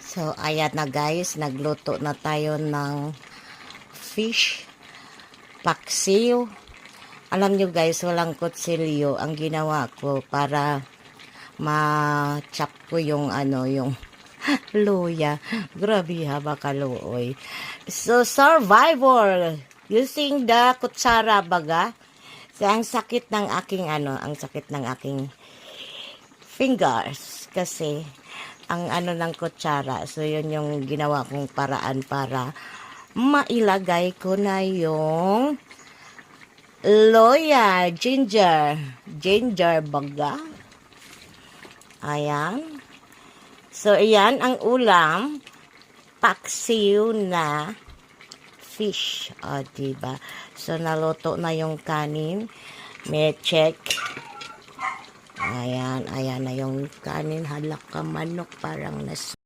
So, ayan na guys, nagluto na tayo ng fish paksiw. Alam nyo guys, walang kutsilyo ang ginawa ko para ma-chop ko yung yung luya. Grabe haba kaluoy. So, survivor using the kutsara baga. So, ang sakit ng aking ang sakit ng aking fingers kasi ang ng kutsara. So, yun yung ginawa kong paraan para mailagay ko na yung loya, ginger baga. Ayan. So, ayan ang ulam, paksiw na fish. O, diba? So, naluto na yung kanin. May check. Ayan na yung kanin. Halak ka manok, parang nas